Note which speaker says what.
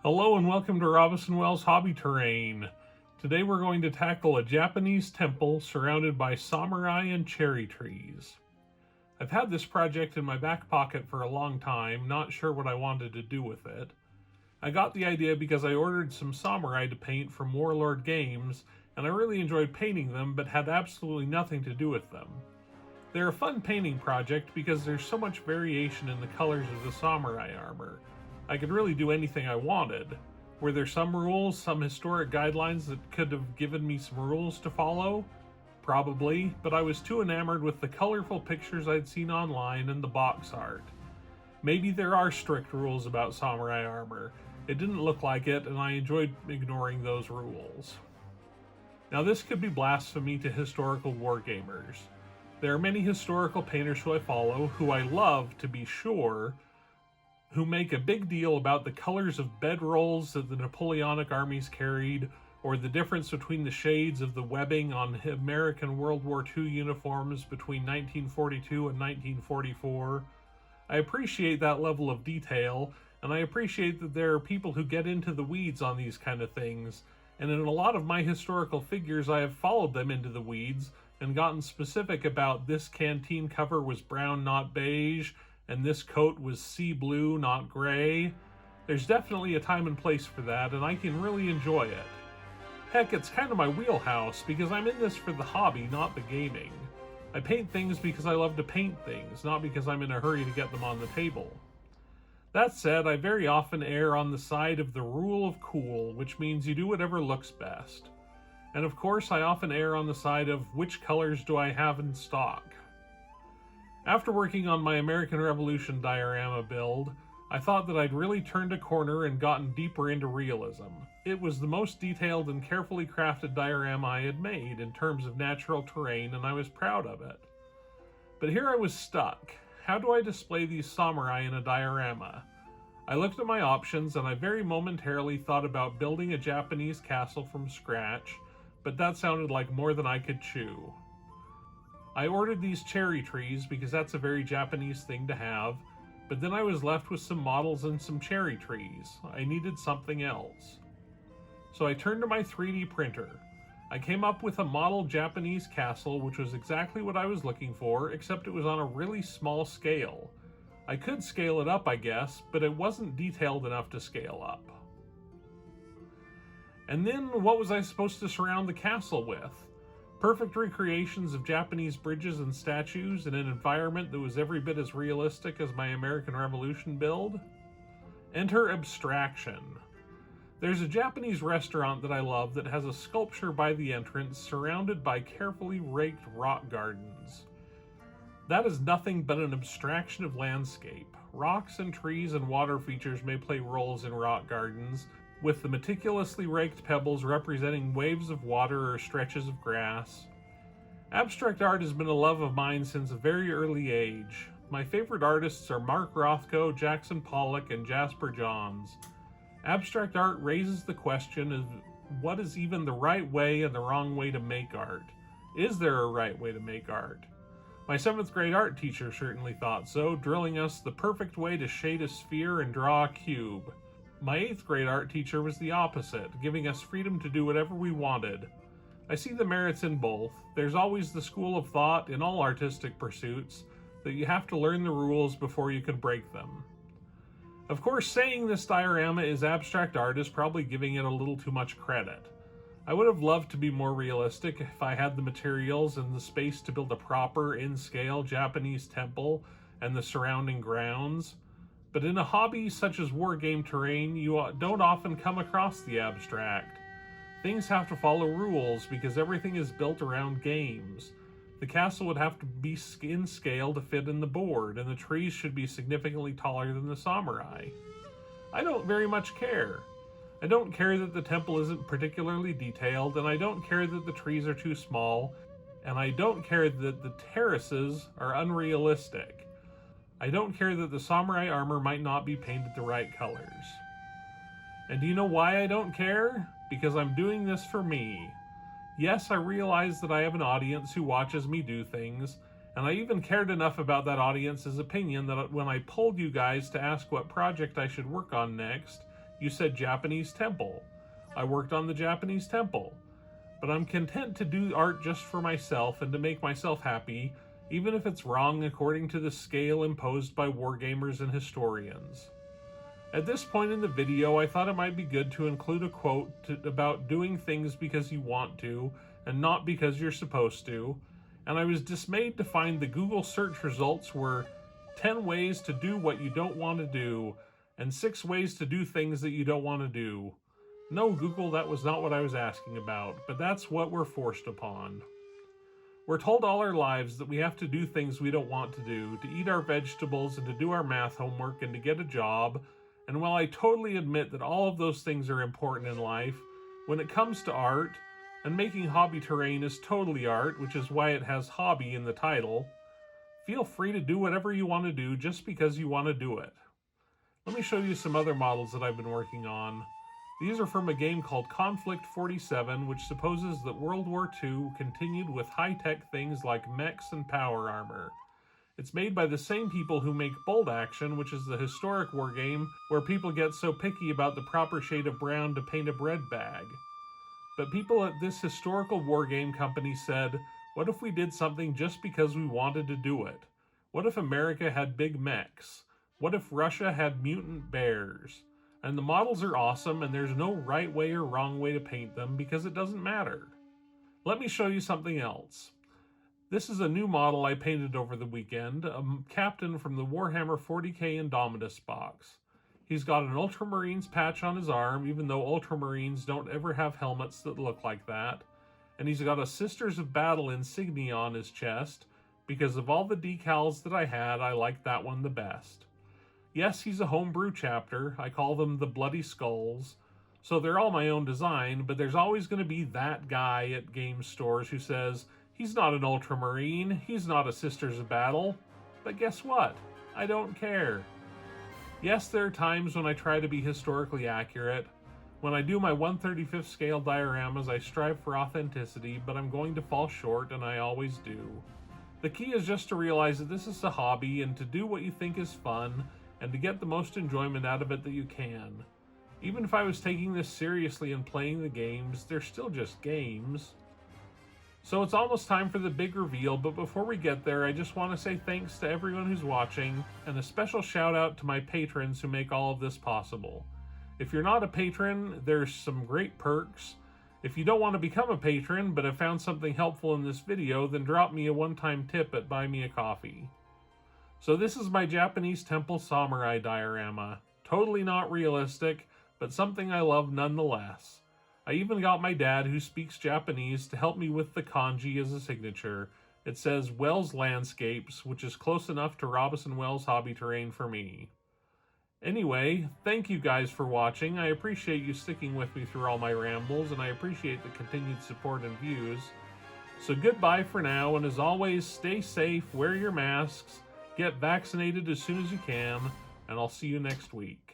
Speaker 1: Hello and welcome to Robinson Wells Hobby Terrain. Today we're going to tackle a Japanese temple surrounded by samurai and cherry trees. I've had this project in my back pocket for a long time, not sure what I wanted to do with it. I got the idea because I ordered some samurai to paint from Warlord Games, and I really enjoyed painting them but had absolutely nothing to do with them. They're a fun painting project because there's so much variation in the colors of the samurai armor. I could really do anything I wanted. Were there some rules, some historic guidelines that could have given me some rules to follow? Probably, but I was too enamored with the colorful pictures I'd seen online and the box art. Maybe there are strict rules about samurai armor. It didn't look like it, and I enjoyed ignoring those rules. Now this could be blasphemy to historical wargamers. There are many historical painters who I follow, who I love to be sure, who make a big deal about the colors of bedrolls that the Napoleonic armies carried, or the difference between the shades of the webbing on American World War II uniforms between 1942 and 1944. I appreciate that level of detail, and I appreciate that there are people who get into the weeds on these kind of things, and in a lot of my historical figures I have followed them into the weeds and gotten specific about this canteen cover was brown, not beige, and this coat was sea blue, not gray. There's definitely a time and place for that, and I can really enjoy it. Heck, it's kind of my wheelhouse, because I'm in this for the hobby, not the gaming. I paint things because I love to paint things, not because I'm in a hurry to get them on the table. That said, I very often err on the side of the rule of cool, which means you do whatever looks best. And of course, I often err on the side of which colors do I have in stock. After working on my American Revolution diorama build, I thought that I'd really turned a corner and gotten deeper into realism. It was the most detailed and carefully crafted diorama I had made in terms of natural terrain, and I was proud of it. But here I was stuck. How do I display these samurai in a diorama? I looked at my options, and I very momentarily thought about building a Japanese castle from scratch, but that sounded like more than I could chew. I ordered these cherry trees because that's a very Japanese thing to have, but then I was left with some models and some cherry trees. I needed something else. So I turned to my 3D printer. I came up with a model Japanese castle, which was exactly what I was looking for, except it was on a really small scale. I could scale it up, I guess, but it wasn't detailed enough to scale up. And then what was I supposed to surround the castle with? Perfect recreations of Japanese bridges and statues in an environment that was every bit as realistic as my American Revolution build? Enter abstraction. There's a Japanese restaurant that I love that has a sculpture by the entrance surrounded by carefully raked rock gardens. That is nothing but an abstraction of landscape. Rocks and trees and water features may play roles in rock gardens, with the meticulously raked pebbles representing waves of water or stretches of grass. Abstract art has been a love of mine since a very early age. My favorite artists are Mark Rothko, Jackson Pollock, and Jasper Johns. Abstract art raises the question of what is even the right way and the wrong way to make art. Is there a right way to make art? My 7th grade art teacher certainly thought so, drilling us the perfect way to shade a sphere and draw a cube. My 8th grade art teacher was the opposite, giving us freedom to do whatever we wanted. I see the merits in both. There's always the school of thought in all artistic pursuits that you have to learn the rules before you can break them. Of course, saying this diorama is abstract art is probably giving it a little too much credit. I would have loved to be more realistic if I had the materials and the space to build a proper, in-scale Japanese temple and the surrounding grounds. But in a hobby such as wargame terrain, you don't often come across the abstract. Things have to follow rules because everything is built around games. The castle would have to be in scale to fit in the board, and the trees should be significantly taller than the samurai. I don't very much care. I don't care that the temple isn't particularly detailed, and I don't care that the trees are too small, and I don't care that the terraces are unrealistic. I don't care that the samurai armor might not be painted the right colors. And do you know why I don't care? Because I'm doing this for me. Yes, I realize that I have an audience who watches me do things, and I even cared enough about that audience's opinion that when I polled you guys to ask what project I should work on next, You said Japanese temple. I worked on the Japanese temple. But I'm content to do art just for myself and to make myself happy, even if it's wrong according to the scale imposed by wargamers and historians. At this point in the video, I thought it might be good to include a quote about doing things because you want to and not because you're supposed to, and I was dismayed to find the Google search results were 10 ways to do what you don't want to do and 6 ways to do things that you don't want to do. No, Google, that was not what I was asking about, but that's what we're forced upon. We're told all our lives that we have to do things we don't want to do, to eat our vegetables and to do our math homework and to get a job, and while I totally admit that all of those things are important in life, when it comes to art, and making hobby terrain is totally art, which is why it has hobby in the title, feel free to do whatever you want to do just because you want to do it. Let me show you some other models that I've been working on. These are from a game called Conflict 47, which supposes that World War II continued with high-tech things like mechs and power armor. It's made by the same people who make Bold Action, which is the historic war game where people get so picky about the proper shade of brown to paint a bread bag. But people at this historical war game company said, what if we did something just because we wanted to do it? What if America had big mechs? What if Russia had mutant bears? And the models are awesome, and there's no right way or wrong way to paint them because it doesn't matter. Let me show you something else. This is a new model I painted over the weekend, a captain from the Warhammer 40k Indomitus box. He's got an Ultramarines patch on his arm, even though Ultramarines don't ever have helmets that look like that. And he's got a Sisters of Battle insignia on his chest. Because of all the decals that I had, I liked that one the best. Yes, he's a homebrew chapter. I call them the Bloody Skulls. So they're all my own design, but there's always going to be that guy at game stores who says, he's not an Ultramarine, he's not a Sisters of Battle. But guess what? I don't care. Yes, there are times when I try to be historically accurate. When I do my 1/35th scale dioramas, I strive for authenticity, but I'm going to fall short, and I always do. The key is just to realize that this is a hobby and to do what you think is fun, and to get the most enjoyment out of it that you can. Even if I was taking this seriously and playing the games, they're still just games. So it's almost time for the big reveal, but before we get there, I just want to say thanks to everyone who's watching, and a special shout out to my patrons who make all of this possible. If you're not a patron, there's some great perks. If you don't want to become a patron, but have found something helpful in this video, then drop me a one-time tip at Buy Me a Coffee. So this is my Japanese temple samurai diorama. Totally not realistic, but something I love nonetheless. I even got my dad, who speaks Japanese, to help me with the kanji as a signature. It says Wells Landscapes, which is close enough to Robinson Wells Hobby Terrain for me. Anyway, thank you guys for watching. I appreciate you sticking with me through all my rambles, and I appreciate the continued support and views. So goodbye for now, and as always, stay safe, wear your masks, get vaccinated as soon as you can, and I'll see you next week.